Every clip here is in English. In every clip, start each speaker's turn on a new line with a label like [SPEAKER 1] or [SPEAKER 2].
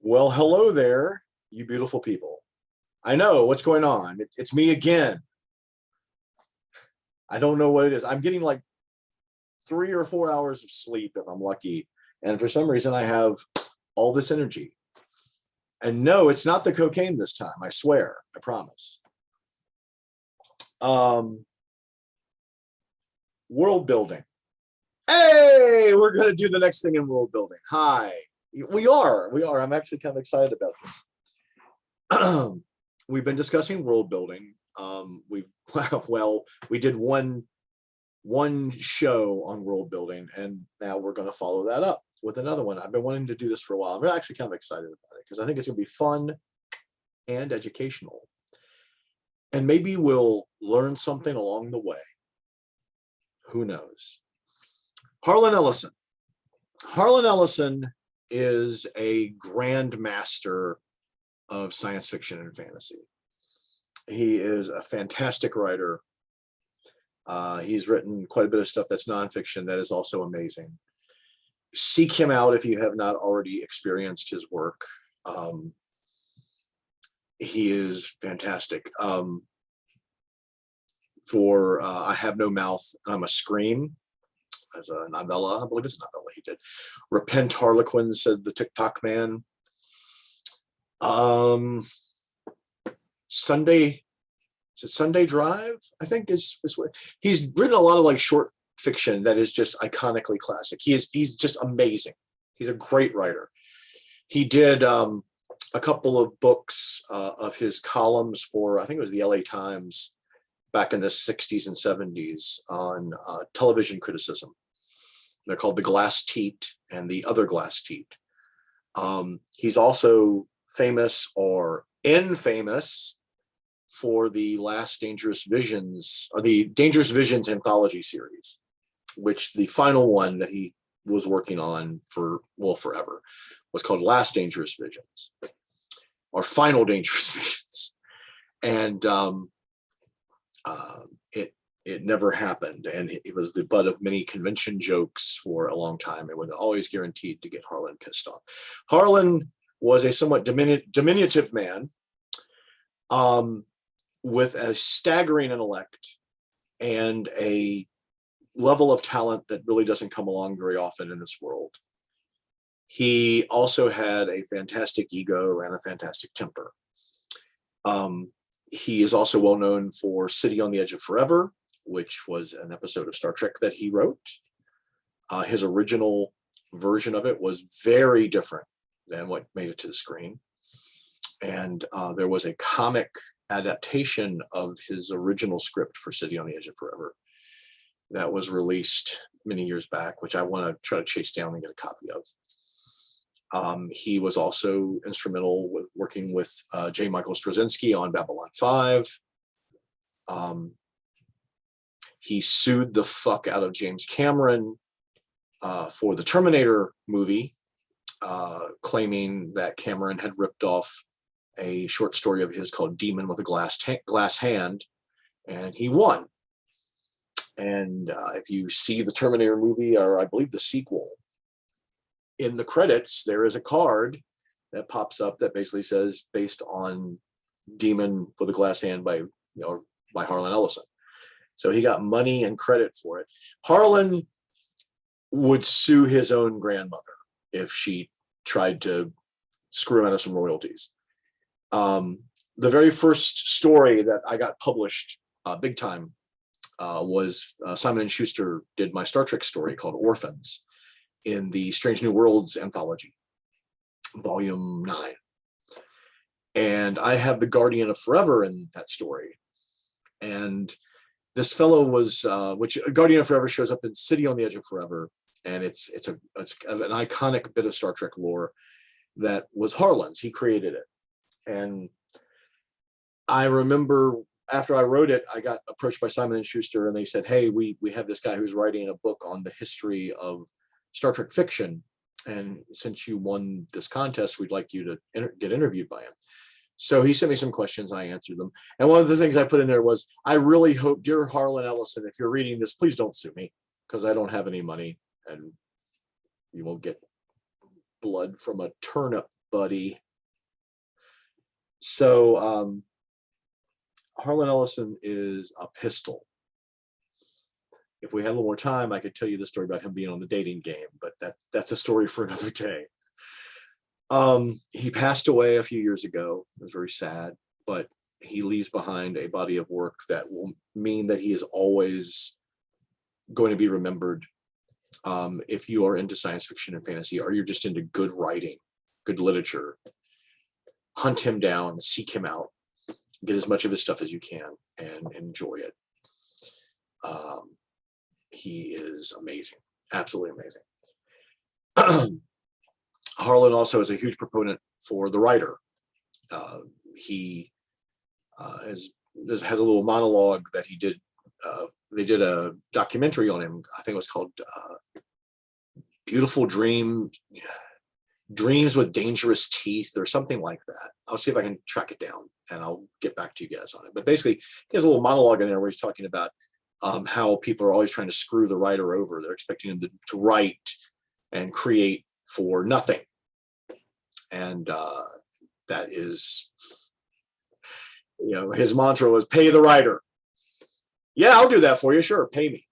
[SPEAKER 1] Well, hello there, you beautiful people. I know what's going on. It's me again. I don't know what it is. I'm getting like 3 or 4 hours of sleep if I'm lucky. And for some reason, I have all this energy. And no, it's not the cocaine this time. I swear. I promise. World building. Hey, we're going to do the next thing in world building. Hi. We are. I'm actually kind of excited about this. We've been discussing world building. We did one show on world building, and now we're going to follow that up with another one. I've been wanting to do this for a while. I'm actually kind of excited about it because I think it's going to be fun and educational, and maybe we'll learn something along the way. Who knows? Harlan Ellison. Harlan Ellison is a grand master of science fiction and fantasy. He is a fantastic writer. He's written quite a bit of stuff that's nonfiction that is also amazing. Seek him out if you have not already experienced his work. He is fantastic. For I Have No Mouth, I'm a Scream, as a novella, I believe it's a novella he did. Repent, Harlequin, said the TikTok man. Sunday Drive, I think is what he's written. A lot of like short fiction that is just iconically classic. He's just amazing. He's a great writer. He did a couple of books of his columns for, I think it was the LA Times back in the 60s and 70s on television criticism. They're called The Glass Teat and The Other Glass Teat. He's also famous or infamous for the last Dangerous Visions, or the Dangerous Visions anthology series, which the final one that he was working on for, well, forever, was called Last Dangerous Visions, or Final Dangerous Visions. And it never happened. And it was the butt of many convention jokes for a long time. It was always guaranteed to get Harlan pissed off. Harlan was a somewhat diminutive man, with a staggering intellect and a level of talent that really doesn't come along very often in this world. He also had a fantastic ego and a fantastic temper. He is also well known for City on the Edge of Forever, which was an episode of Star Trek that he wrote. His original version of it was very different than what made it to the screen. And there was a comic adaptation of his original script for City on the Edge of Forever that was released many years back, which I want to try to chase down and get a copy of. He was also instrumental with working with J. Michael Straczynski on Babylon 5. He sued the fuck out of James Cameron for the Terminator movie, claiming that Cameron had ripped off a short story of his called Demon with a Glass Hand, and he won. And if you see the Terminator movie, or I believe the sequel, in the credits, there is a card that pops up that basically says, based on Demon with a Glass Hand by Harlan Ellison. So he got money and credit for it. Harlan would sue his own grandmother if she tried to screw him out of some royalties. The very first story that I got published big time was Simon & Schuster did my Star Trek story called Orphans in the Strange New Worlds anthology, volume 9. And I have the Guardian of Forever in that story. And this fellow was, which Guardian of Forever shows up in City on the Edge of Forever. And it's an iconic bit of Star Trek lore that was Harlan's. He created it. And I remember after I wrote it, I got approached by Simon & Schuster, and they said, hey, we have this guy who's writing a book on the history of Star Trek fiction. And since you won this contest, we'd like you to get interviewed by him. So he sent me some questions, I answered them. And one of the things I put in there was, I really hope, dear Harlan Ellison, if you're reading this, please don't sue me, because I don't have any money and you won't get blood from a turnip buddy. So Harlan Ellison is a pistol. If we had a little more time, I could tell you the story about him being on the dating game, but that's a story for another day. He passed away a few years ago. It was very sad, but he leaves behind a body of work that will mean that he is always going to be remembered. If you are into science fiction and fantasy, or you're just into good writing, good literature, hunt him down, seek him out, get as much of his stuff as you can, and enjoy it. He is amazing, absolutely amazing. Harlan also is a huge proponent for the writer. He has a little monologue that he did. They did a documentary on him. I think it was called Beautiful Dreams with Dangerous Teeth or something like that. I'll see if I can track it down and I'll get back to you guys on it. But basically, he has a little monologue in there where he's talking about how people are always trying to screw the writer over. They're expecting him to write and create for nothing. And that is, his mantra was pay the writer. Yeah, I'll do that for you. Sure, pay me.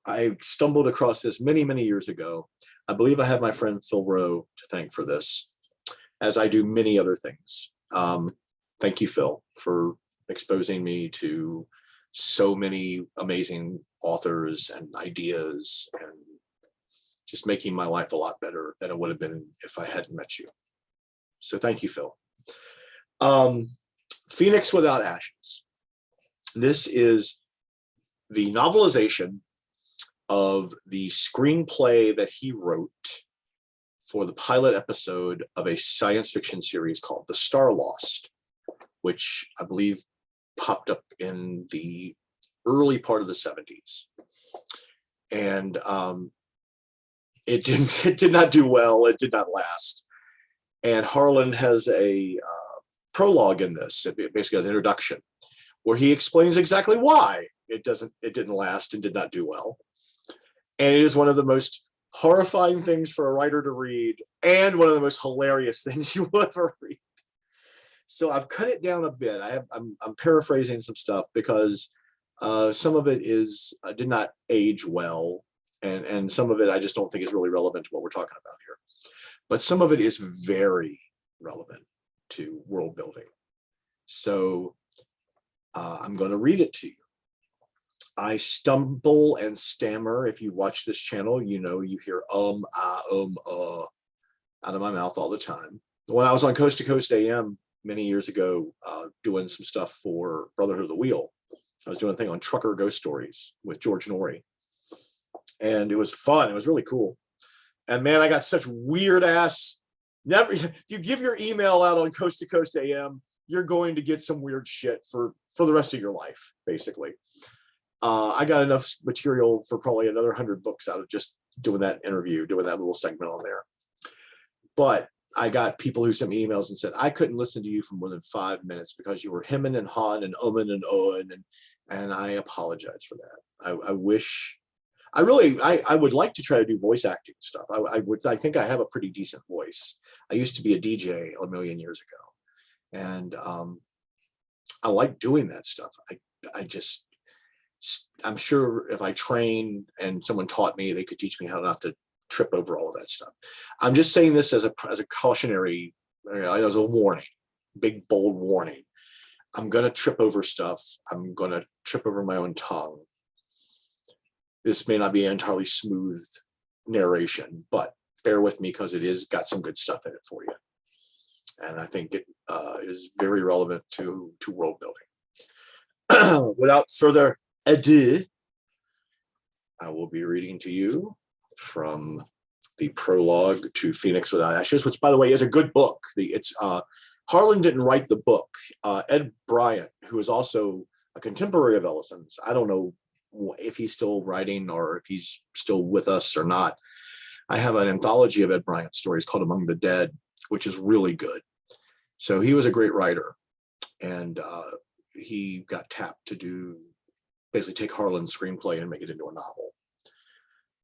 [SPEAKER 1] I stumbled across this many, many years ago. I believe I have my friend Phil Rowe to thank for this, as I do many other things. Thank you, Phil, for exposing me to so many amazing authors and ideas and just making my life a lot better than it would have been if I hadn't met you. So thank you, Phil. Phoenix Without Ashes. This is the novelization of the screenplay that he wrote for the pilot episode of a science fiction series called The Starlost, which I believe popped up in the early part of the 70s. And it did not do well. It did not last. And Harlan has a prologue in this, basically an introduction, where he explains exactly why it didn't last and did not do well. And it is one of the most horrifying things for a writer to read, and one of the most hilarious things you will ever read. So I've cut it down a bit. I'm paraphrasing some stuff because some of it did not age well, and some of it I just don't think is really relevant to what we're talking about here. But some of it is very relevant to world building. So I'm going to read it to you. I stumble and stammer. If you watch this channel, you hear out of my mouth all the time. When I was on Coast to Coast AM many years ago, doing some stuff for Brotherhood of the Wheel, I was doing a thing on trucker ghost stories with George Norrie. And it was fun. It was really cool. And man, I got such weird ass. You give your email out on Coast to Coast AM, you're going to get some weird shit for the rest of your life, basically. I got enough material for probably another 100 books out of just doing that interview, doing that little segment on there. But I got people who sent me emails and said, I couldn't listen to you for more than 5 minutes because you were hemming and hawing and umming and ohing, and I apologize for that. I would like to try to do voice acting stuff. I think I have a pretty decent voice. I used to be a DJ a million years ago, and I like doing that stuff. I'm sure if I trained and someone taught me, they could teach me how not to trip over all of that stuff. I'm just saying this as a cautionary, as a warning, big bold warning. I'm going to trip over stuff. I'm going to trip over my own tongue. This may not be an entirely smooth narration, but bear with me because it is got some good stuff in it for you. And I think it is very relevant to world building. Without further ado, I will be reading to you from the prologue to Phoenix Without Ashes, which, by the way, is a good book. Harlan didn't write the book. Ed Bryant, who is also a contemporary of Ellison's, I don't know if he's still writing or if he's still with us or not. I have an anthology of Ed Bryant stories called Among the Dead, which is really good. So he was a great writer, and he got tapped to basically take Harlan's screenplay and make it into a novel.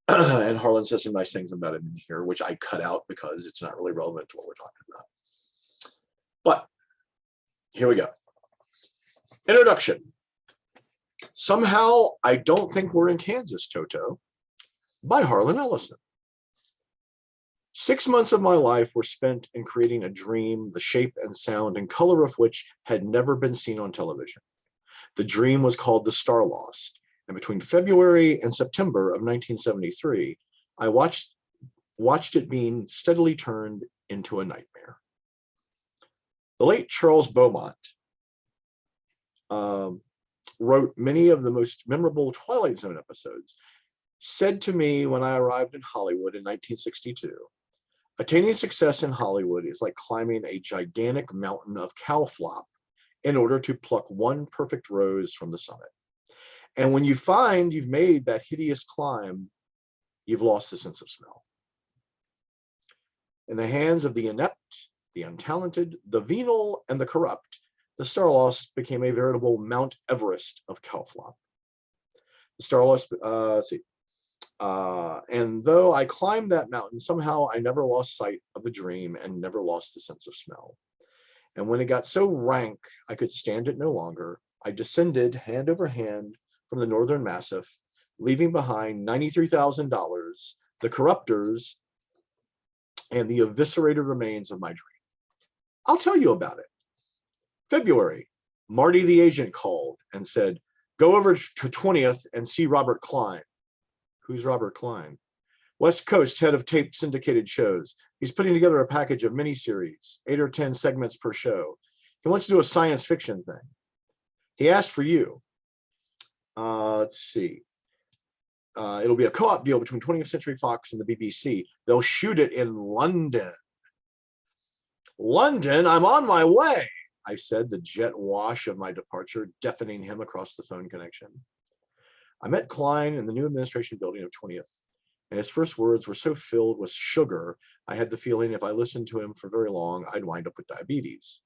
[SPEAKER 1] And Harlan says some nice things about it in here, which I cut out because it's not really relevant to what we're talking about. But here we go. Introduction. Somehow, I Don't Think We're in Kansas, Toto, by Harlan Ellison. 6 months of my life were spent in creating a dream, the shape and sound and color of which had never been seen on television. The dream was called the Starlost, and between February and September of 1973, I watched it being steadily turned into a nightmare. The late Charles Beaumont wrote many of the most memorable Twilight Zone episodes, said to me when I arrived in Hollywood in 1962, attaining success in Hollywood is like climbing a gigantic mountain of cow flop in order to pluck one perfect rose from the summit. And when you find you've made that hideous climb, you've lost the sense of smell. In the hands of the inept, the untalented, the venal, and the corrupt, the Starlost became a veritable Mount Everest of cow flop. The Starlost, and though I climbed that mountain, somehow I never lost sight of the dream and never lost the sense of smell. And when it got so rank I could stand it no longer, I descended hand over hand from the northern massif, leaving behind $93,000, the corruptors, and the eviscerated remains of my dream. I'll tell you about it. February, Marty the agent called and said, go over to 20th and see Robert Klein. Who's Robert Klein? West Coast head of taped syndicated shows. He's putting together a package of miniseries, 8 or 10 segments per show. He wants to do a science fiction thing. He asked for you. Let's see. It'll be a co-op deal between 20th Century Fox and the BBC. They'll shoot it in London. London, I'm on my way, I said, the jet wash of my departure deafening him across the phone connection. I met Klein in the new administration building of 20th, and his first words were so filled with sugar, I had the feeling if I listened to him for very long, I'd wind up with diabetes.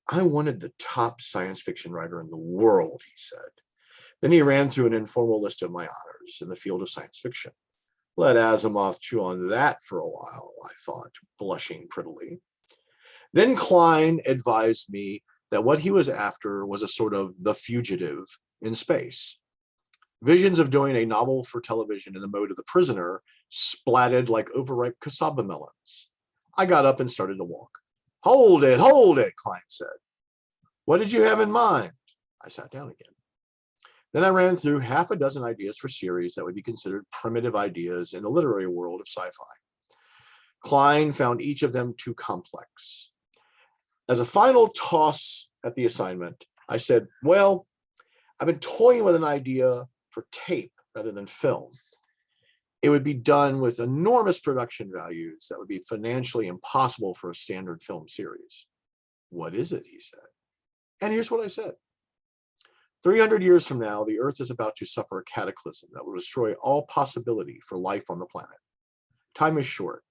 [SPEAKER 1] I wanted the top science fiction writer in the world, he said. Then he ran through an informal list of my honors in the field of science fiction. Let Asimov chew on that for a while, I thought, blushing prettily. Then Klein advised me that what he was after was a sort of The Fugitive in space. Visions of doing a novel for television in the mode of The Prisoner splatted like overripe cassava melons. I got up and started to walk. Hold it, Klein said. What did you have in mind? I sat down again. Then I ran through half a dozen ideas for series that would be considered primitive ideas in the literary world of sci-fi. Klein found each of them too complex. As a final toss at the assignment, I said, well, I've been toying with an idea for tape rather than film. It would be done with enormous production values that would be financially impossible for a standard film series. What is it, he said. And here's what I said. 300 years from now, the Earth is about to suffer a cataclysm that will destroy all possibility for life on the planet. Time is short.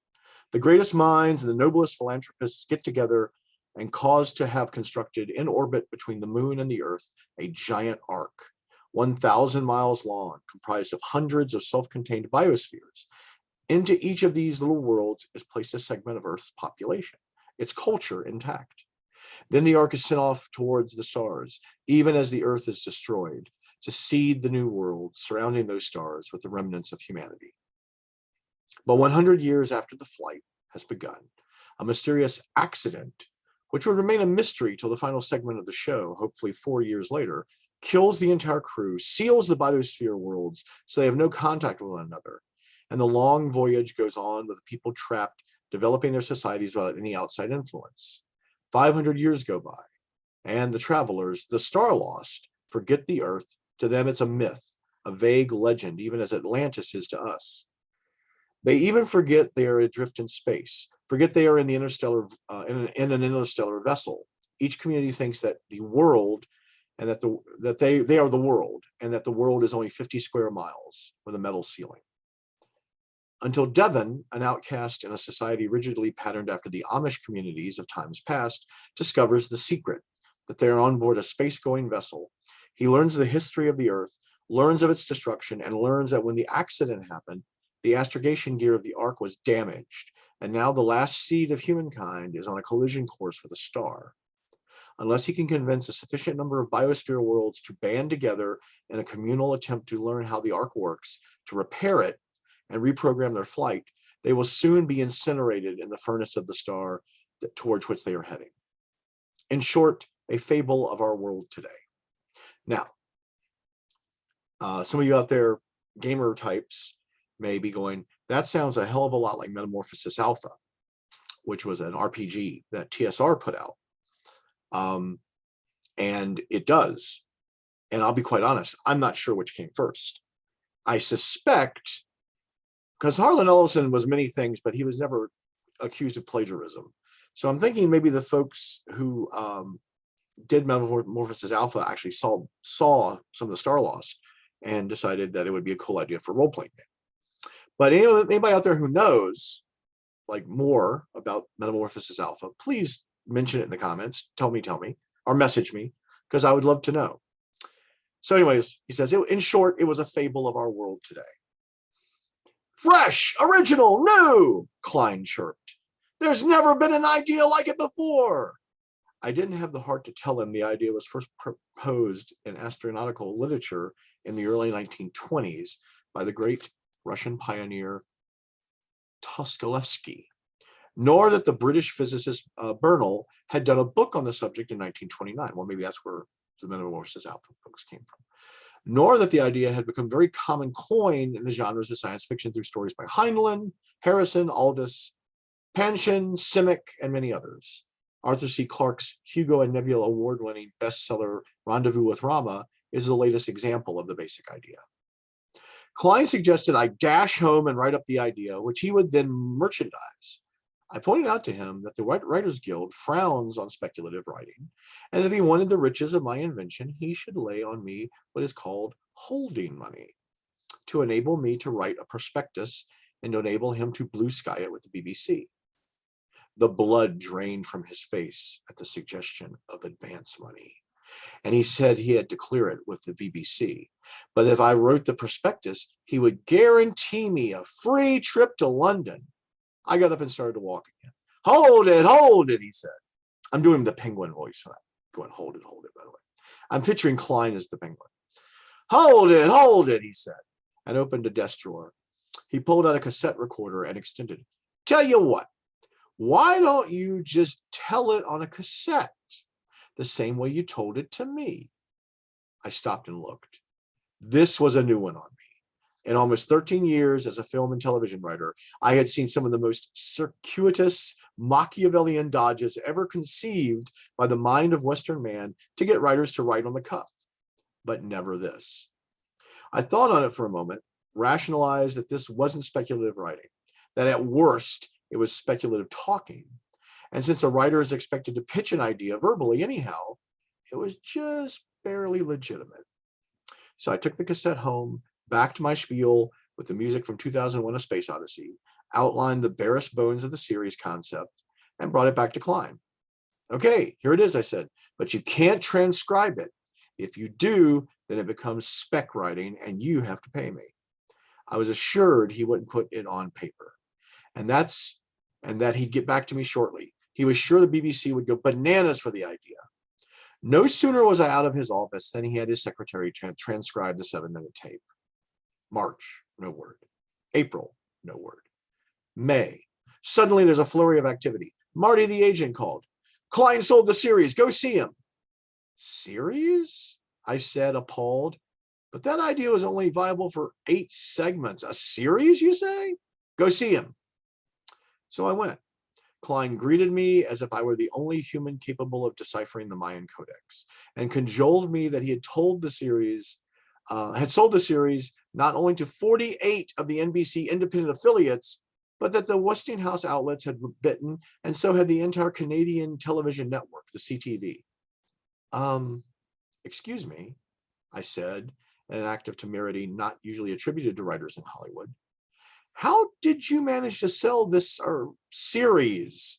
[SPEAKER 1] The greatest minds and the noblest philanthropists get together and cause to have constructed in orbit between the moon and the Earth a giant arc, 1,000 miles long, comprised of hundreds of self-contained biospheres. Into each of these little worlds is placed a segment of Earth's population, its culture intact. Then the ark is sent off towards the stars, even as the Earth is destroyed, to seed the new world surrounding those stars with the remnants of humanity. But 100 years after the flight has begun, a mysterious accident, which would remain a mystery till the final segment of the show, hopefully 4 years later, kills the entire crew, seals the biosphere worlds so they have no contact with one another. And the long voyage goes on with people trapped, developing their societies without any outside influence. 500 years go by, and the travelers, the Starlost, forget the Earth. To them, it's a myth, a vague legend, even as Atlantis is to us. They even forget they are adrift in space, forget they are in the interstellar, in an interstellar vessel. Each community thinks that the world, and that they are the world, and that the world is only 50 square miles with a metal ceiling. Until Devon, an outcast in a society rigidly patterned after the Amish communities of times past, discovers the secret, that they are on board a space-going vessel. He learns the history of the Earth, learns of its destruction, and learns that when the accident happened, The astrogation gear of the Ark was damaged, and now the last seed of humankind is on a collision course with a star. Unless he can convince a sufficient number of biosphere worlds to band together in a communal attempt to learn how the Ark works, to repair it, and reprogram their flight, they will soon be incinerated in the furnace of the star towards which they are heading. In short, a fable of our world today. Now, some of you out there, gamer types, may be going, that sounds a hell of a lot like Metamorphosis Alpha, which was an RPG that TSR put out. And it does. And I'll be quite honest, I'm not sure which came first. I suspect, because Harlan Ellison was many things, but he was never accused of plagiarism. So I'm thinking maybe the folks who did Metamorphosis Alpha actually saw some of the Starlost and decided that it would be a cool idea for a role-playing game. But anybody out there who knows like more about Metamorphosis Alpha, please mention it in the comments. Tell me, or message me, because I would love to know. So anyways, he says, in short, it was a fable of our world today. Fresh, original, new, Klein chirped. There's never been an idea like it before. I didn't have the heart to tell him the idea was first proposed in astronautical literature in the early 1920s by the great Russian pioneer Toskalevsky, nor that the British physicist Bernal had done a book on the subject in 1929. Well, maybe that's where the Metamorphosis Alpha folks came from. Nor that the idea had become very common coin in the genres of science fiction through stories by Heinlein, Harrison, Aldous, Panshin, Simic, and many others. Arthur C. Clarke's Hugo and Nebula award-winning bestseller Rendezvous with Rama is the latest example of the basic idea. Klein suggested I dash home and write up the idea, which he would then merchandise. I pointed out to him that the Writers Guild frowns on speculative writing, and if he wanted the riches of my invention, he should lay on me what is called holding money to enable me to write a prospectus and to enable him to blue sky it with the BBC. The blood drained from his face at the suggestion of advance money, and he said he had to clear it with the BBC. But if I wrote the prospectus, he would guarantee me a free trip to London. I got up and started to walk again. Hold it, he said. I'm doing the penguin voice for that. Going, hold it, by the way. I'm picturing Klein as the penguin. Hold it, he said, and opened a desk drawer. He pulled out a cassette recorder and extended it. Tell you what, why don't you just tell it on a cassette, the same way you told it to me? I stopped and looked. This was a new one on me. In almost 13 years as a film and television writer, I had seen some of the most circuitous Machiavellian dodges ever conceived by the mind of Western man to get writers to write on the cuff, but never this. I thought on it for a moment, rationalized that this wasn't speculative writing, that at worst it was speculative talking. And since a writer is expected to pitch an idea verbally anyhow, it was just barely legitimate. So I took the cassette home, backed my spiel with the music from 2001: A Space Odyssey, outlined the barest bones of the series concept, and brought it back to Klein. Okay, here it is, I said, but you can't transcribe it. If you do, then it becomes spec writing and you have to pay me. I was assured he wouldn't put it on paper, and that he'd get back to me shortly. He was sure the BBC would go bananas for the idea. No sooner was I out of his office than he had his secretary transcribe the 7-minute tape. March, no word. April, no word. May. Suddenly there's a flurry of activity. Marty the agent called. Klein sold the series. Go see him. Series? I said, appalled. But that idea was only viable for 8 segments. A series, you say? Go see him. So I went. Klein greeted me as if I were the only human capable of deciphering the Mayan Codex, and cajoled me that he had sold the series not only to 48 of the NBC independent affiliates, but that the Westinghouse outlets had bitten, and so had the entire Canadian television network, the CTV. Excuse me, I said, in an act of temerity not usually attributed to writers in Hollywood. How did you manage to sell this series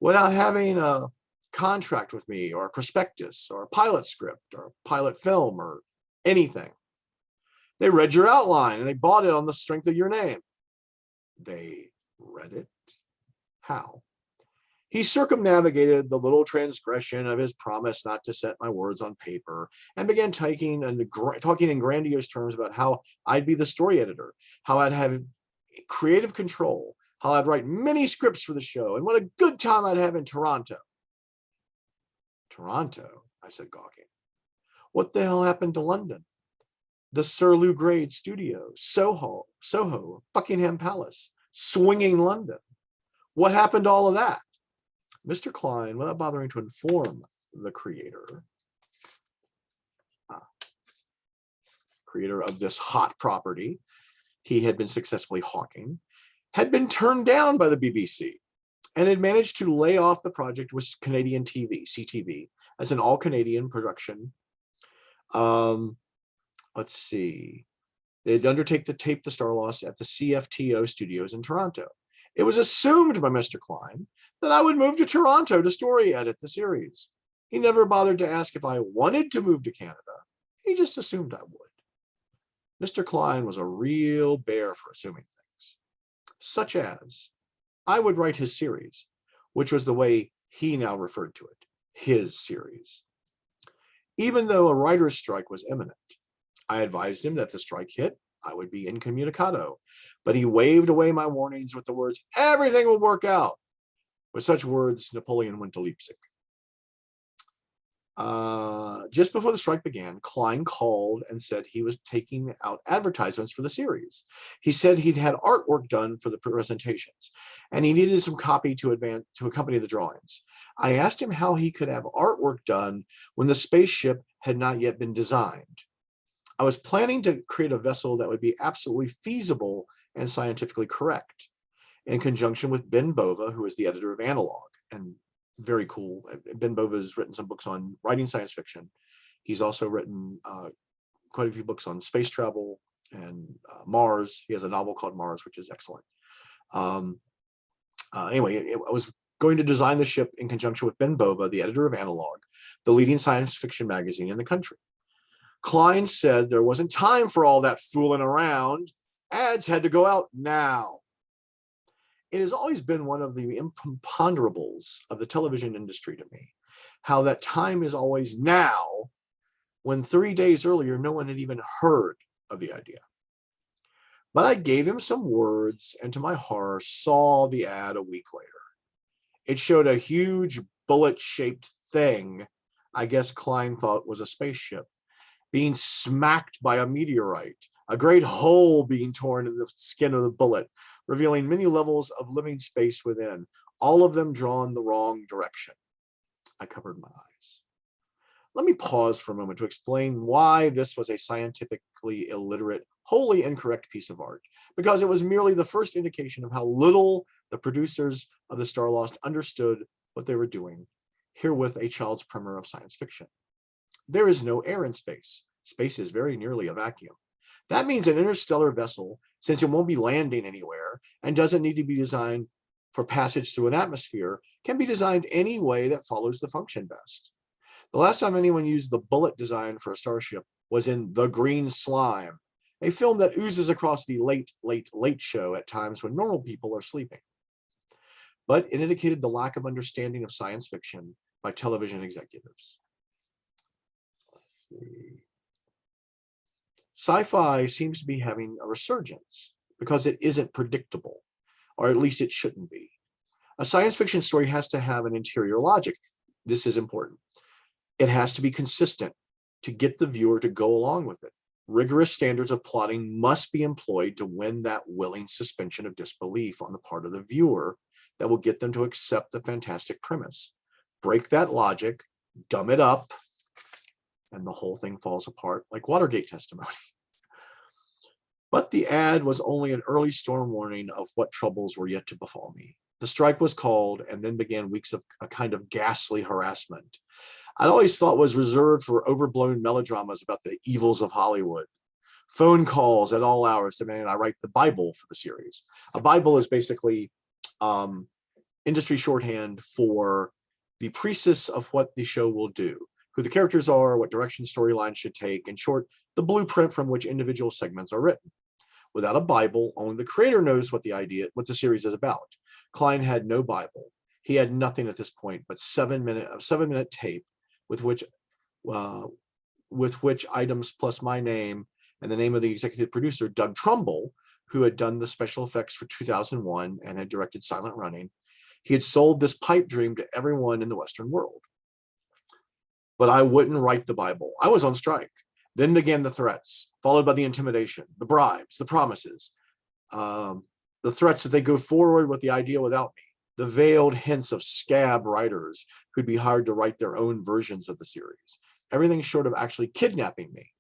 [SPEAKER 1] without having a contract with me, or a prospectus, or a pilot script, or a pilot film, or anything? They read your outline and they bought it on the strength of your name. They read it. How? He circumnavigated the little transgression of his promise not to set my words on paper and began talking in grandiose terms about how I'd be the story editor, how I'd have creative control, how I'd write many scripts for the show, and what a good time I'd have in Toronto. Toronto, I said, gawking. What the hell happened to London? The Sir Lou Grade Studio, Soho, Buckingham Palace, swinging London. What happened to all of that? Mr. Klein, without bothering to inform the creator of this hot property he had been successfully hawking, had been turned down by the BBC and had managed to lay off the project with Canadian TV, CTV, as an all-Canadian production. Let's see. They'd undertake to tape the Starlost at the CFTO studios in Toronto. It was assumed by Mr. Klein that I would move to Toronto to story edit the series. He never bothered to ask if I wanted to move to Canada. He just assumed I would. Mr. Klein was a real bear for assuming things, such as I would write his series, which was the way he now referred to it, his series. Even though a writer's strike was imminent, I advised him that if the strike hit, I would be incommunicado, but he waved away my warnings with the words, "Everything will work out." With such words, Napoleon went to Leipzig. Just before the strike began, Klein called and said he was taking out advertisements for the series. He said he'd had artwork done for the presentations, and he needed some copy to accompany the drawings. I asked him how he could have artwork done when the spaceship had not yet been designed. I was planning to create a vessel that would be absolutely feasible and scientifically correct, in conjunction with Ben Bova, who is the editor of Analog, and very cool. Ben Bova has written some books on writing science fiction. He's also written quite a few books on space travel and Mars. He has a novel called Mars, which is excellent. Anyway, I was going to design the ship in conjunction with Ben Bova, the editor of Analog, the leading science fiction magazine in the country. Klein said there wasn't time for all that fooling around. Ads had to go out now. It has always been one of the imponderables of the television industry to me, how that time is always now, when 3 days earlier, no one had even heard of the idea. But I gave him some words and to my horror saw the ad a week later. It showed a huge bullet-shaped thing I guess Klein thought was a spaceship being smacked by a meteorite, a great hole being torn in the skin of the bullet, revealing many levels of living space within, all of them drawn the wrong direction. I covered my eyes. Let me pause for a moment to explain why this was a scientifically illiterate, wholly incorrect piece of art, because it was merely the first indication of how little the producers of the Starlost understood what they were doing, herewith a child's primer of science fiction. There is no air in space. Space is very nearly a vacuum. That means an interstellar vessel, since it won't be landing anywhere and doesn't need to be designed for passage through an atmosphere, can be designed any way that follows the function best. The last time anyone used the bullet design for a starship was in The Green Slime, a film that oozes across the late show at times when normal people are sleeping. But it indicated the lack of understanding of science fiction by television executives. Sci-fi seems to be having a resurgence because it isn't predictable, or at least it shouldn't be. A science fiction story has to have an interior logic. This is important. It has to be consistent to get the viewer to go along with it. Rigorous standards of plotting must be employed to win that willing suspension of disbelief on the part of the viewer that will get them to accept the fantastic premise. Break that logic, dumb it up, and the whole thing falls apart like Watergate testimony. But the ad was only an early storm warning of what troubles were yet to befall me. The strike was called, and then began weeks of a kind of ghastly harassment I'd always thought was reserved for overblown melodramas about the evils of Hollywood. Phone calls at all hours demanding I write the Bible for the series. A Bible is basically industry shorthand for the precis of what the show will do, who the characters are, what direction storylines should take, in short, the blueprint from which individual segments are written. without a Bible. Only the creator knows what the series is about. Klein had no Bible. He had nothing at this point but 7-minute tape with which items plus my name and the name of the executive producer, Doug Trumbull, who had done the special effects for 2001 and had directed Silent Running. He had sold this pipe dream to everyone in the Western world. But I wouldn't write the Bible. I was on strike. Then began the threats, followed by the intimidation, the bribes, the promises, the threats that they go forward with the idea without me, the veiled hints of scab writers who'd be hired to write their own versions of the series. Everything short of actually kidnapping me.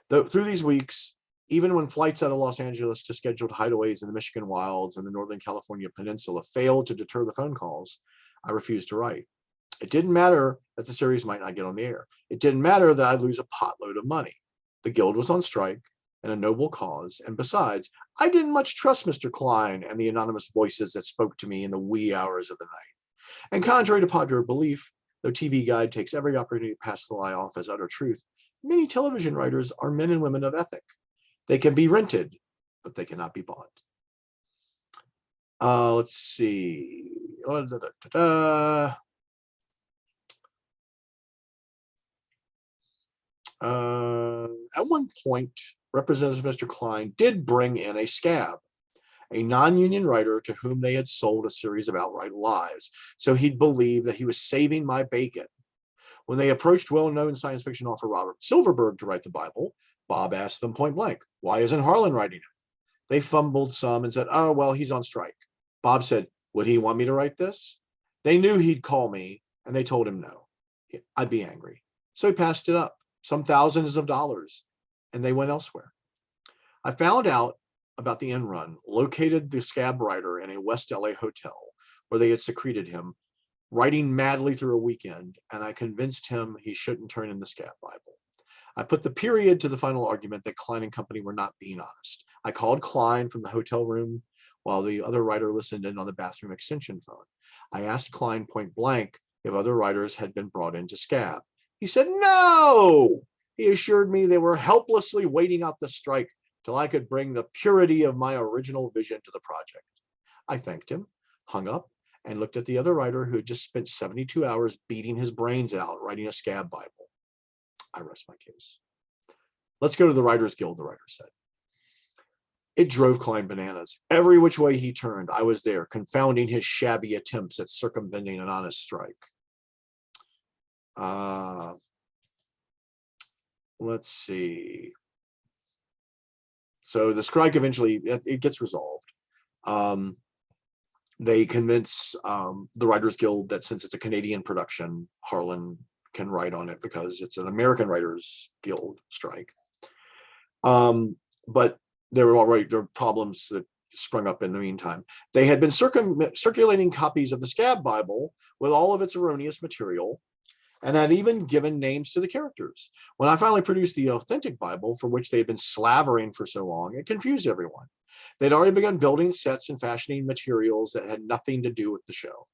[SPEAKER 1] Though through these weeks, even when flights out of Los Angeles to scheduled hideaways in the Michigan wilds and the Northern California peninsula failed to deter the phone calls, I refused to write. It didn't matter that the series might not get on the air. It didn't matter that I'd lose a potload of money. The guild was on strike and a noble cause. And besides, I didn't much trust Mr. Klein and the anonymous voices that spoke to me in the wee hours of the night. And contrary to popular belief, though TV Guide takes every opportunity to pass the lie off as utter truth, many television writers are men and women of ethic. They can be rented, but they cannot be bought. Let's see. At one point, Representative Mr. Klein did bring in a scab, a non-union writer to whom they had sold a series of outright lies, so he'd believe that he was saving my bacon. When they approached well-known science fiction author Robert Silverberg to write the Bible, Bob asked them point blank, why isn't Harlan writing it? They fumbled some and said, oh, well, he's on strike. Bob said, would he want me to write this? They knew he'd call me, and they told him no. I'd be angry. So he passed it up, some thousands of dollars, and they went elsewhere. I found out about the end run, located the scab writer in a West LA hotel where they had secreted him, writing madly through a weekend, and I convinced him he shouldn't turn in the scab Bible. I put the period to the final argument that Klein and company were not being honest. I called Klein from the hotel room while the other writer listened in on the bathroom extension phone. I asked Klein point blank if other writers had been brought into scab. He said, no! He assured me they were helplessly waiting out the strike till I could bring the purity of my original vision to the project. I thanked him, hung up, and looked at the other writer who had just spent 72 hours beating his brains out writing a scab Bible. I rest my case. Let's go to the Writers Guild, the writer said. It drove Klein bananas. Every which way he turned, I was there, confounding his shabby attempts at circumventing an honest strike. Let's see. So the strike eventually, it gets resolved. They convince the Writers Guild that since it's a Canadian production, Harlan can write on it because it's an American Writers Guild strike. But there were problems that sprung up in the meantime. They had been circulating copies of the Scab Bible with all of its erroneous material, and had even given names to the characters. When I finally produced the authentic Bible, for which they had been slavering for so long, it confused everyone. They'd already begun building sets and fashioning materials that had nothing to do with the show.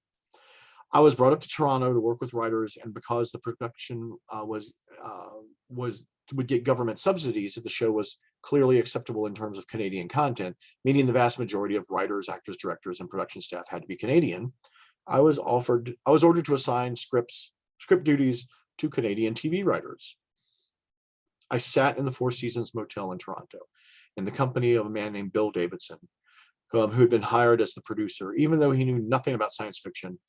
[SPEAKER 1] I was brought up to Toronto to work with writers, and because the production would get government subsidies, if the show was clearly acceptable in terms of Canadian content, meaning the vast majority of writers, actors, directors, and production staff had to be Canadian, I was ordered to assign script duties to Canadian TV writers. I sat in the Four Seasons Motel in Toronto in the company of a man named Bill Davidson, who had been hired as the producer, even though he knew nothing about science fiction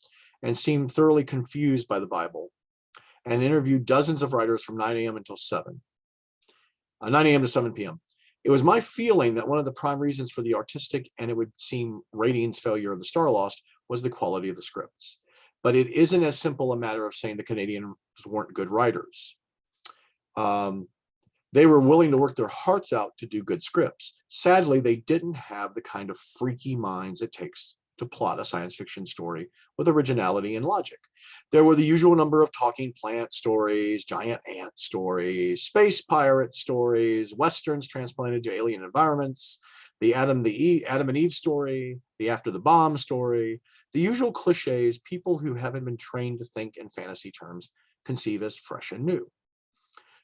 [SPEAKER 1] and seemed thoroughly confused by the Bible, and interviewed dozens of writers from 9 a.m. until 9 a.m. to 7 p.m. It was my feeling that one of the prime reasons for the artistic and it would seem ratings failure of the Starlost was the quality of the scripts. But it isn't as simple a matter of saying the Canadians weren't good writers. They were willing to work their hearts out to do good scripts. Sadly, they didn't have the kind of freaky minds it takes to plot a science fiction story with originality and logic. There were the usual number of talking plant stories, giant ant stories, space pirate stories, westerns transplanted to alien environments, the Adam and Eve story, the After the Bomb story, the usual cliches people who haven't been trained to think in fantasy terms conceive as fresh and new.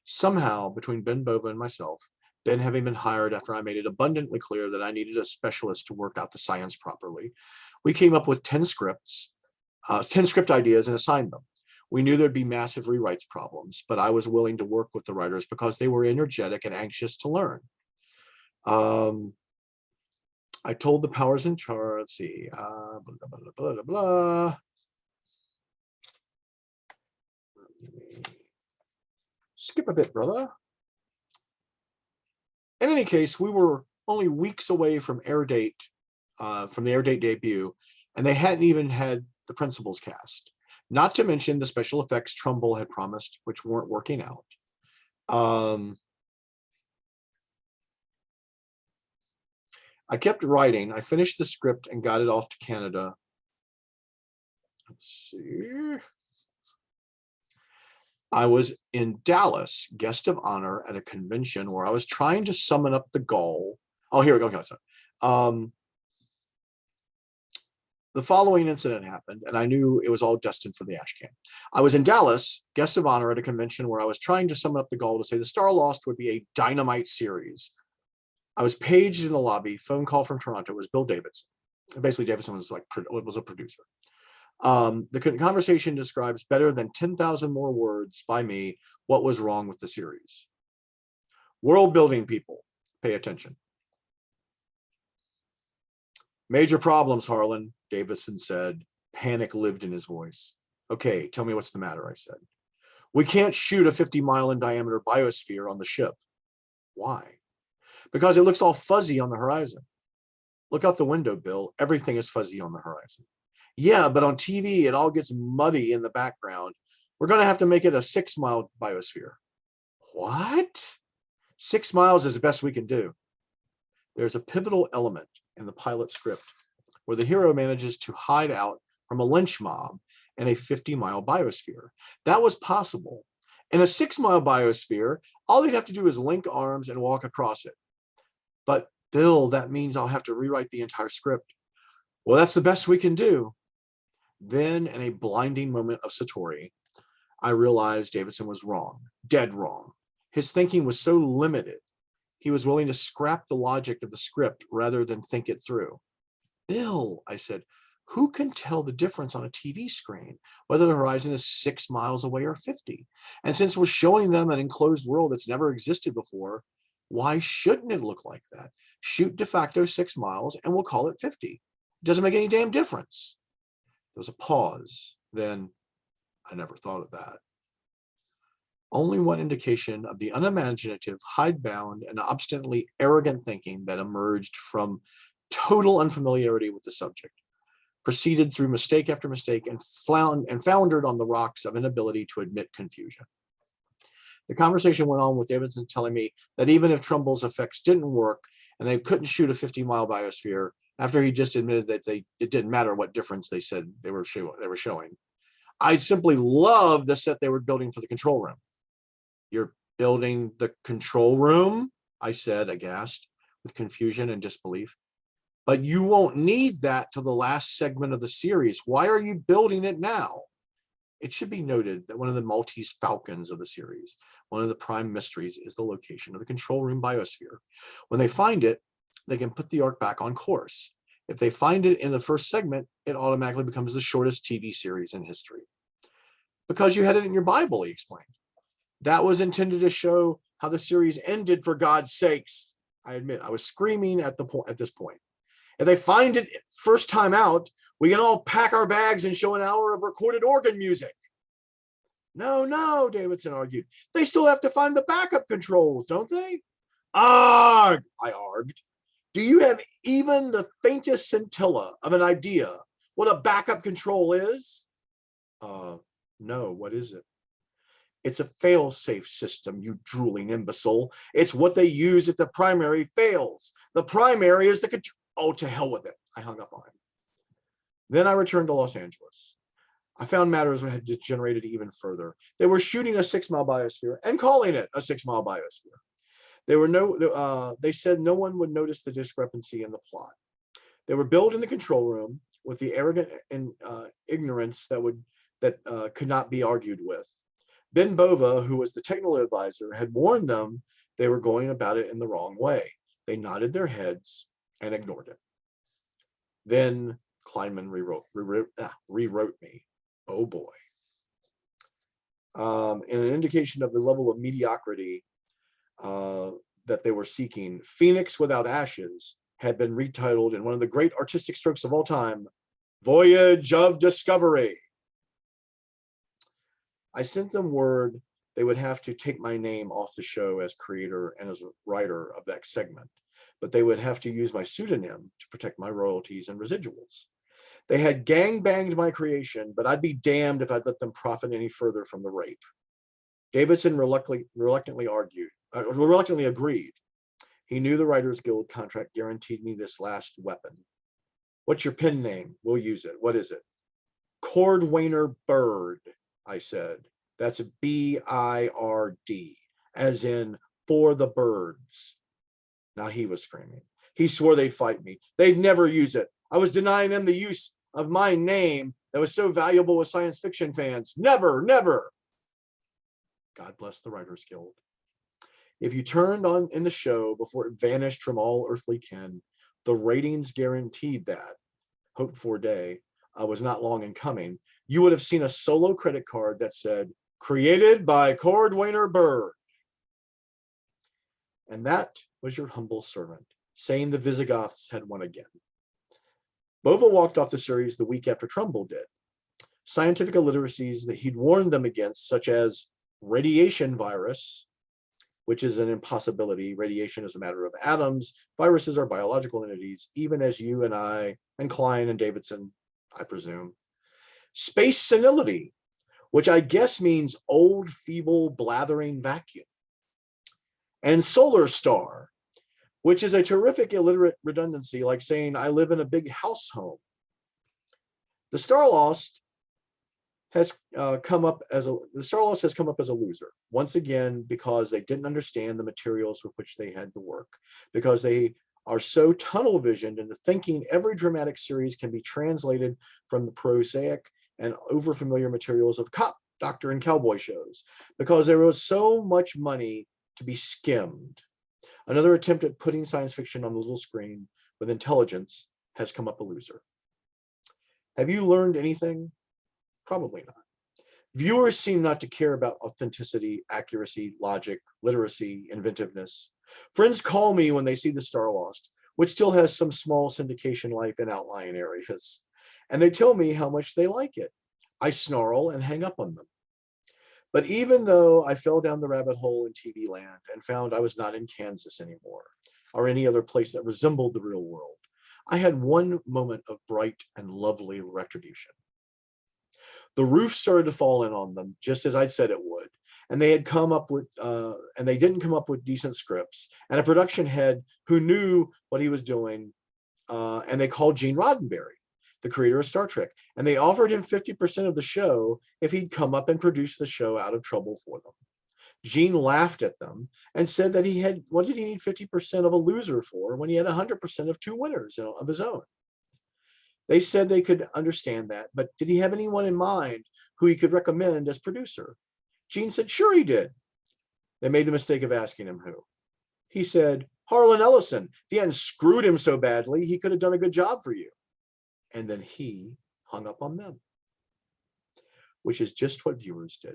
[SPEAKER 1] Somehow, between Ben Bova and myself, Ben having been hired after I made it abundantly clear that I needed a specialist to work out the science properly. We came up with 10 script ideas and assigned them. We knew there'd be massive rewrites problems, but I was willing to work with the writers because they were energetic and anxious to learn. I told the powers in charge, let's see, blah, blah, blah, blah, blah. Skip a bit, brother. In any case, we were only weeks away from air date, from the air date debut, and they hadn't even had the principals cast. Not to mention the special effects Trumbull had promised, which weren't working out. I kept writing. I finished the script and got it off to Canada. Let's see. I was in Dallas, guest of honor at a convention where I was trying to summon up the gall. Oh, here we go. Okay, sorry. The following incident happened, and I knew it was all destined for the ash can. I was in Dallas, guest of honor at a convention where I was trying to summon up the gall to say the Starlost would be a dynamite series. I was paged in the lobby. Phone call from Toronto. It was Bill Davidson. Basically, Davidson was a producer. The conversation describes better than 10,000 more words by me what was wrong with the series. World building people, pay attention. Major problems, Harlan, Davidson said. Panic lived in his voice. Okay, tell me what's the matter, I said. We can't shoot a 50-mile in diameter biosphere on the ship. Why? Because it looks all fuzzy on the horizon. Look out the window, Bill. Everything is fuzzy on the horizon. Yeah, but on TV, it all gets muddy in the background. We're going to have to make it a 6-mile biosphere. What? 6 miles is the best we can do. There's a pivotal element in the pilot script where the hero manages to hide out from a lynch mob in a 50-mile biosphere. That was possible. In a 6-mile biosphere, all they'd have to do is link arms and walk across it. But Bill, that means I'll have to rewrite the entire script. Well, that's the best we can do. Then, in a blinding moment of Satori, I realized Davidson was wrong, dead wrong. His thinking was so limited, he was willing to scrap the logic of the script rather than think it through. Bill, I said, who can tell the difference on a TV screen, whether the horizon is 6 miles away or 50? And since we're showing them an enclosed world that's never existed before, why shouldn't it look like that? Shoot de facto 6 miles and we'll call it 50. It doesn't make any damn difference. There was a pause. Then I never thought of that. Only one indication of the unimaginative, hidebound, and obstinately arrogant thinking that emerged from total unfamiliarity with the subject, proceeded through mistake after mistake, and foundered on the rocks of inability to admit confusion. The conversation went on with Davidson telling me that even if Trumbull's effects didn't work and they couldn't shoot a 50-mile biosphere, after he just admitted that it didn't matter what difference they said they were showing, I'd simply love the set they were building for the control room. You're building the control room? I said, aghast, with confusion and disbelief. But you won't need that till the last segment of the series. Why are you building it now? It should be noted that one of the Maltese falcons of the series, one of the prime mysteries, is the location of the control room biosphere. When they find it, they can put the arc back on course. If they find it in the first segment, it automatically becomes the shortest TV series in history. Because you had it in your Bible, he explained. That was intended to show how the series ended, for God's sakes. I admit, I was screaming at this point. If they find it first time out, we can all pack our bags and show an hour of recorded organ music. No, Davidson argued. They still have to find the backup controls, don't they? Arg, I argued. Do you have even the faintest scintilla of an idea what a backup control is? No, what is it? It's a fail-safe system, you drooling imbecile. It's what they use if the primary fails. The primary is the control. Oh, to hell with it. I hung up on him. Then I returned to Los Angeles. I found matters had degenerated even further. They were shooting a 6-mile biosphere and calling it a 6-mile biosphere. They said no one would notice the discrepancy in the plot. They were built in the control room with the arrogant ignorance that could not be argued with. Ben Bova, who was the technical advisor, had warned them they were going about it in the wrong way. They nodded their heads and ignored it. Then Kleinman rewrote me. Oh boy. In an indication of the level of mediocrity that they were seeking, Phoenix Without Ashes had been retitled in one of the great artistic strokes of all time, Voyage of Discovery. I sent them word they would have to take my name off the show as creator and as a writer of that segment, but they would have to use my pseudonym to protect my royalties and residuals. They had gang-banged my creation, but I'd be damned if I'd let them profit any further from the rape. Davidson reluctantly agreed. He knew the Writers Guild contract guaranteed me this last weapon. What's your pen name? We'll use it. What is it? Cordwainer Bird, I said. That's a B-I-R-D, as in for the birds. Now he was screaming. He swore they'd fight me. They'd never use it. I was denying them the use of my name that was so valuable with science fiction fans. Never, never. God bless the Writers Guild. If you turned on in the show before it vanished from all earthly ken, the ratings guaranteed that hoped for day was not long in coming. You would have seen a solo credit card that said, created by Cordwainer Bird. And that was your humble servant, saying the Visigoths had won again. Bova walked off the series the week after Trumbull did. Scientific illiteracies that he'd warned them against, such as radiation virus, which is an impossibility. Radiation is a matter of atoms. Viruses are biological entities, even as you and I, and Klein and Davidson, I presume. Space senility, which I guess means old, feeble, blathering vacuum. And solar star, which is a terrific illiterate redundancy, like saying I live in a big house home. The Starlost has come up as a loser once again because they didn't understand the materials with which they had to work, because they are so tunnel visioned into thinking every dramatic series can be translated from the prosaic and overfamiliar materials of cop, doctor, and cowboy shows, because there was so much money to be skimmed. Another attempt at putting science fiction on the little screen with intelligence has come up a loser. Have you learned anything? Probably not. Viewers seem not to care about authenticity, accuracy, logic, literacy, inventiveness. Friends call me when they see the Starlost, which still has some small syndication life in outlying areas, and they tell me how much they like it. I snarl and hang up on them. But even though I fell down the rabbit hole in TV land and found I was not in Kansas anymore, or any other place that resembled the real world, I had one moment of bright and lovely retribution. The roof started to fall in on them, just as I said it would, and they had come up with, and they didn't come up with decent scripts, and a production head who knew what he was doing, and they called Gene Roddenberry, the creator of Star Trek, and they offered him 50% of the show if he'd come up and produce the show out of trouble for them. Gene laughed at them and said that what did he need 50% of a loser for when he had 100% of two winners of his own? They said they could understand that, but did he have anyone in mind who he could recommend as producer? Gene said, sure he did. They made the mistake of asking him who. He said, Harlan Ellison. If he hadn't screwed him so badly, he could have done a good job for you. And then he hung up on them, which is just what viewers did.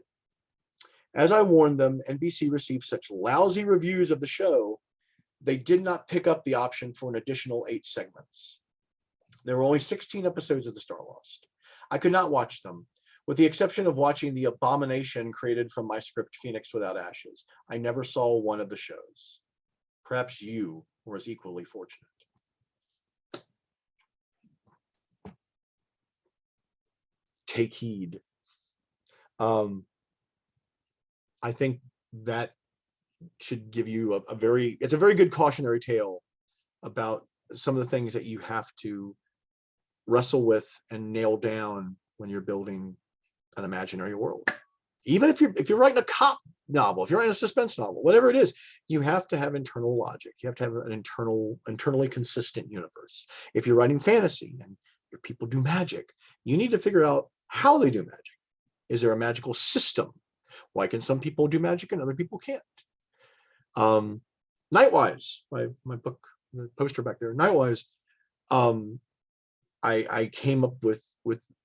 [SPEAKER 1] As I warned them, NBC received such lousy reviews of the show, they did not pick up the option for an additional 8 segments. There were only 16 episodes of the Starlost. I could not watch them, with the exception of watching the abomination created from my script, Phoenix Without Ashes. I never saw one of the shows. Perhaps you were as equally fortunate. Take heed. I think that should give you it's a very good cautionary tale about some of the things that you have to wrestle with and nail down when you're building an imaginary world. Even if you're writing a cop novel, if you're writing a suspense novel, whatever it is, you have to have internal logic. You have to have an internally consistent universe. If you're writing fantasy and your people do magic, you need to figure out how they do magic. Is there a magical system? Why can some people do magic and other people can't? Nightwise, my book, the poster back there, Nightwise. Um, I came up with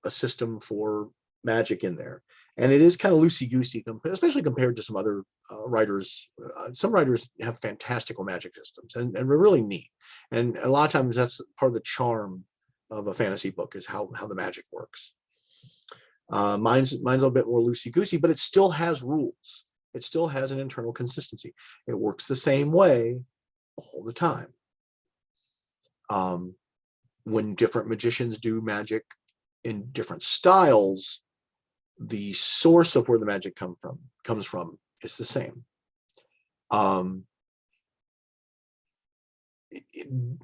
[SPEAKER 1] a system for magic in there, and it is kind of loosey goosey, especially compared to some other writers. Some writers have fantastical magic systems, and they're really neat. And a lot of times that's part of the charm of a fantasy book, is how the magic works. Mine's a little bit more loosey goosey, but it still has rules. It still has an internal consistency. It works the same way all the time. When different magicians do magic in different styles, the source of where the magic comes from is the same.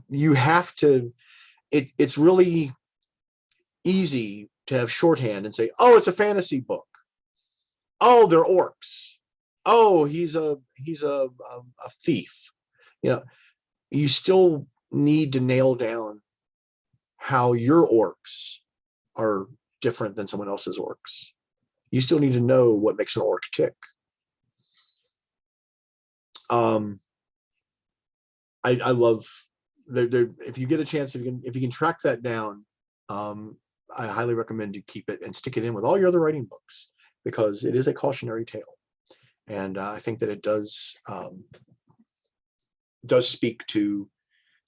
[SPEAKER 1] You have to, it's really easy to have shorthand and say, oh, it's a fantasy book. Oh, they're orcs. Oh, he's a thief. You know, you still need to nail down how your orcs are different than someone else's orcs. You still need to know what makes an orc tick. I love, if you get a chance, if you can track that down, I highly recommend you keep it and stick it in with all your other writing books, because it is a cautionary tale. And I think that it does speak to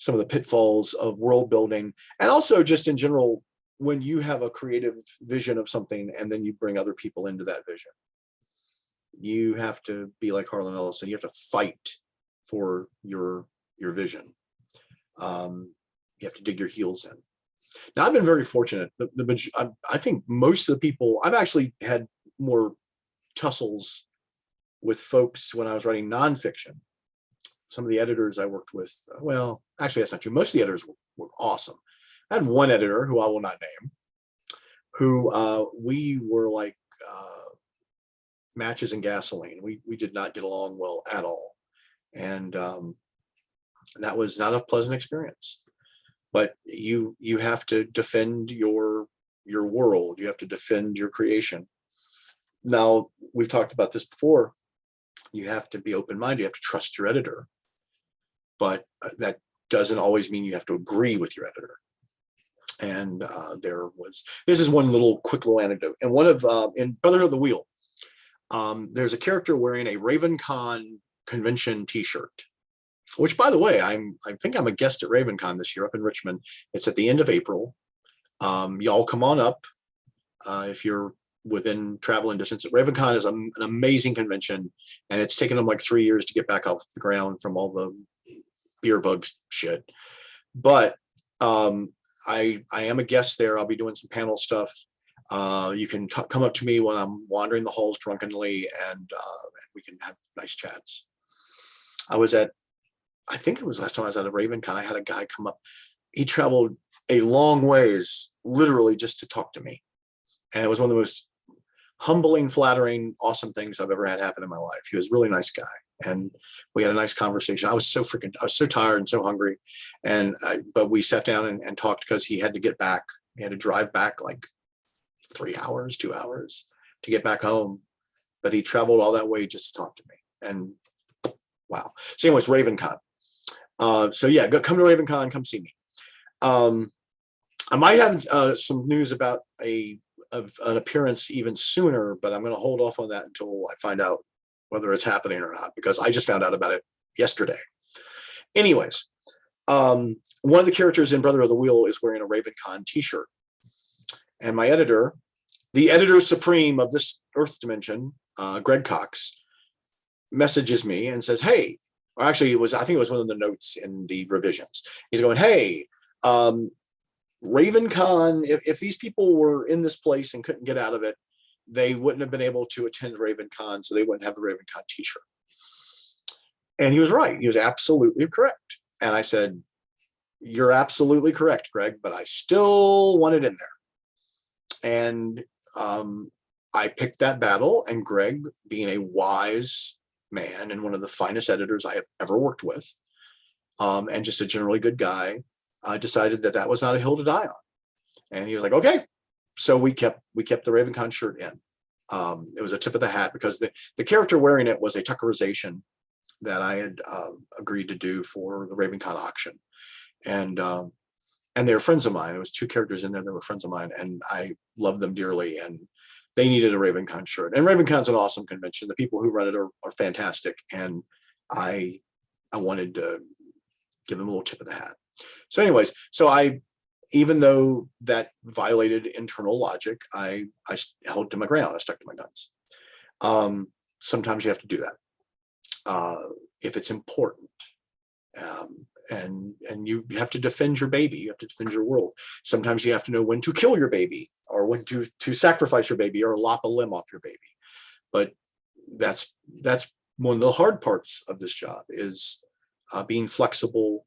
[SPEAKER 1] some of the pitfalls of world building, and also just in general, when you have a creative vision of something and then you bring other people into that vision, you have to be like Harlan Ellison. You have to fight for your vision. You have to dig your heels in. Now, I've been very fortunate. I think most of the people, I've actually had more tussles with folks when I was writing nonfiction. Some of the editors I worked with, well, actually that's not true. Most of the editors were awesome. I had one editor, who I will not name, who we were like matches and gasoline. We did not get along well at all. And that was not a pleasant experience. But you have to defend your world. You have to defend your creation. Now, we've talked about this before. You have to be open-minded. You have to trust your editor. But that doesn't always mean you have to agree with your editor. And this is one quick little anecdote. And one of, in Brotherhood of the Wheel, there's a character wearing a RavenCon convention t-shirt, which, by the way, I think I'm a guest at RavenCon this year up in Richmond. It's at the end of April. Y'all come on up if you're within traveling distance. RavenCon is an amazing convention, and it's taken them like 3 years to get back off the ground from all the beer bugs shit. But I am a guest there. I'll be doing some panel stuff. You can come up to me when I'm wandering the halls drunkenly, and we can have nice chats. I think it was last time I was at a RavenCon, I had a guy come up. He traveled a long ways, literally, just to talk to me. And it was one of the most humbling, flattering, awesome things I've ever had happen in my life. He was a really nice guy. And we had a nice conversation. I was so tired and so hungry. But we sat down and talked, because he had to get back. He had to drive back like 2 hours to get back home. But he traveled all that way just to talk to me. And wow. So anyways, RavenCon. So yeah, come to RavenCon, come see me. I might have some news about an appearance even sooner, but I'm going to hold off on that until I find out whether it's happening or not, because I just found out about it yesterday. Anyways, one of the characters in Brother of the Wheel is wearing a RavenCon t-shirt. And my editor, the editor supreme of this Earth dimension, Greg Cox, messages me and says, hey, or actually I think it was one of the notes in the revisions. He's going, hey, RavenCon, if these people were in this place and couldn't get out of it, they wouldn't have been able to attend RavenCon, so they wouldn't have the RavenCon t-shirt. And he was right. He was absolutely correct. And I said, you're absolutely correct, Greg, but I still want it in there. And I picked that battle, and Greg, being a wise man and one of the finest editors I have ever worked with, and just a generally good guy, decided that was not a hill to die on. And he was like, okay. So we kept the RavenCon shirt in. It was a tip of the hat, because the character wearing it was a Tuckerization that I had agreed to do for the RavenCon auction. And they're friends of mine. There was 2 characters in there that were friends of mine, and I love them dearly. And they needed a RavenCon shirt. And RavenCon's an awesome convention. The people who run it are fantastic. And I wanted to give them a little tip of the hat. So anyways, even though that violated internal logic, I held to my ground. I stuck to my guns. Sometimes you have to do that if it's important. And you have to defend your baby. You have to defend your world. Sometimes you have to know when to kill your baby, or when to sacrifice your baby, or lop a limb off your baby. But that's one of the hard parts of this job, is being flexible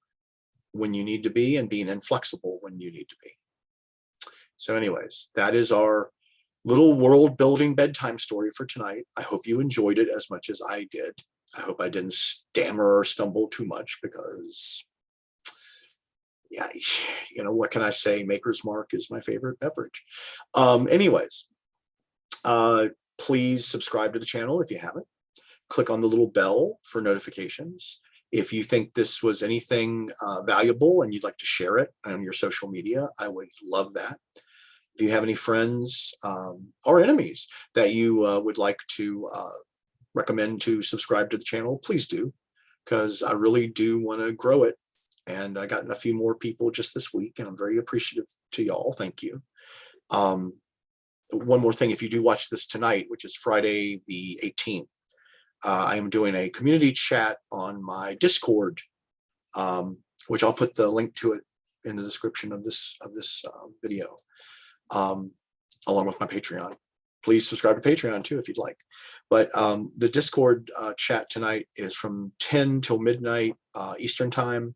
[SPEAKER 1] when you need to be, and being inflexible when you need to be. So anyways, that is our little world building bedtime story for tonight. I hope you enjoyed it as much as I did. I hope I didn't stammer or stumble too much, because yeah, you know, what can I say? Maker's Mark is my favorite beverage. Anyways, please subscribe to the channel if you haven't. Click on the little bell for notifications. If you think this was anything valuable and you'd like to share it on your social media, I would love that. If you have any friends or enemies that you would like to recommend to subscribe to the channel, please do, because I really do want to grow it. And I gotten a few more people just this week, and I'm very appreciative to y'all. Thank you. One more thing, if you do watch this tonight, which is Friday the 18th, I am doing a community chat on my Discord, which I'll put the link to it in the description of this video, along with my Patreon. Please subscribe to Patreon too if you'd like. But the Discord chat tonight is from 10 till midnight Eastern time.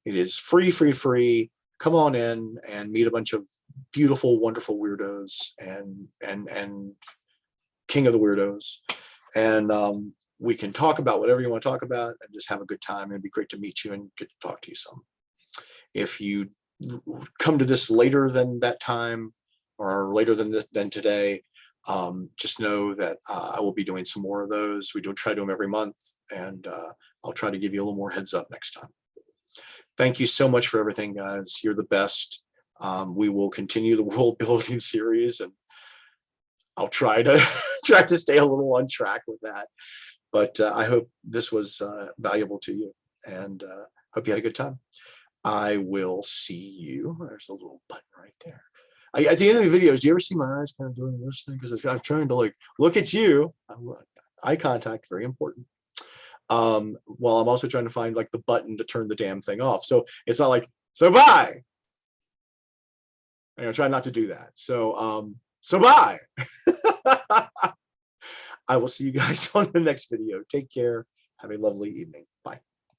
[SPEAKER 1] It is free. Come on in and meet a bunch of beautiful, wonderful weirdos and king of the weirdos. And we can talk about whatever you want to talk about and just have a good time. It'd be great to meet you and get to talk to you some. If you come to this later than that time, or later than today, just know that I will be doing some more of those. We do try to do them every month, and I'll try to give you a little more heads up next time. Thank you so much for everything, guys. You're the best. We will continue the world building series, and I'll try to stay a little on track with that. But I hope this was valuable to you, and hope you had a good time. I will see you. There's a little button right there. At the end of the videos, do you ever see my eyes kind of doing this thing? Because I'm trying to like look at you. Eye contact, very important. While I'm also trying to find like the button to turn the damn thing off. So it's not like, so bye. I'm trying not to do that. So bye. I will see you guys on the next video. Take care. Have a lovely evening. Bye.